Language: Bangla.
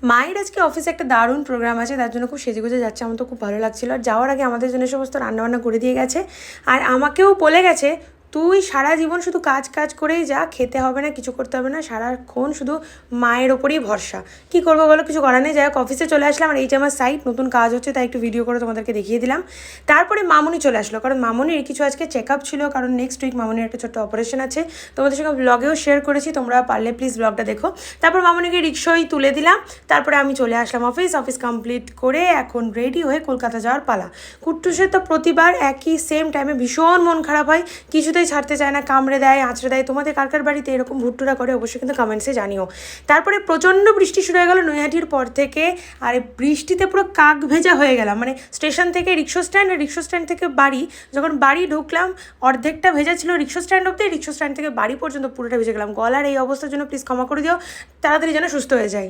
মায়ের আজকে অফিসে একটা দারুণ প্রোগ্রাম আছে, তার জন্য খুব সেজেগুজে যাচ্ছে। আমার তো খুব ভালো লাগছিলো। আর যাওয়ার আগে আমাদের জন্য সমস্ত রান্নাবান্না করে দিয়ে গেছে, আর আমাকেও বলে গেছে তুই সারা জীবন শুধু কাজ কাজ করেই যা, খেতে হবে না, কিছু করতে হবে না, সারাক্ষণ শুধু মায়ের ওপরেই ভরসা। কী করবো বলো, কিছু করার নেই। যাই হোক, অফিসে চলে আসলাম, আর এই যে আমার সাইট নতুন কাজ হচ্ছে, তাই একটু ভিডিও করে তোমাদেরকে দেখিয়ে দিলাম। তারপরে মামুনি চলে আসলো, কারণ মামুনির কিছু আজকে চেক আপ ছিল, কারণ নেক্সট উইক মামুনির একটা ছোট্ট অপারেশন আছে। তোমাদের সঙ্গে ব্লগেও শেয়ার করেছি, তোমরা পারলে প্লিজ ব্লগটা দেখো। তারপর মামুনিকে রিক্সায় তুলে দিলাম, তারপরে আমি চলে আসলাম অফিস কমপ্লিট করে এখন রেডি হয়ে কলকাতা যাওয়ার পালা। কুট্টুসের তো প্রতিবার একই সেম টাইমে ভীষণ মন খারাপ হয়, কিছুতেই ছাড়তে চায় না, কামড়ে দেয়, আঁচড়ে দেয়। তোমাদের কার কার বাড়িতে এরকম ভুট্টুরা করে অবশ্যই কিন্তু কমেন্টসে জানিও। তারপরে প্রচণ্ড বৃষ্টি শুরু হয়ে গেল নৈহাটির পর থেকে, আর বৃষ্টিতে পুরো কাক ভেজা হয়ে গেলাম। মানে স্টেশন থেকে রিক্সা স্ট্যান্ড, আর রিক্সা স্ট্যান্ড থেকে বাড়ি, যখন বাড়ি ঢুকলাম অর্ধেকটা ভেজা ছিল রিক্সা স্ট্যান্ড অব্দি, রিক্সা স্ট্যান্ড থেকে বাড়ি পর্যন্ত পুরোটা ভেজে গেলাম। গলার এই অবস্থার জন্য প্লিজ ক্ষমা করে দিও, তাড়াতাড়ি যেন সুস্থ হয়ে যায়।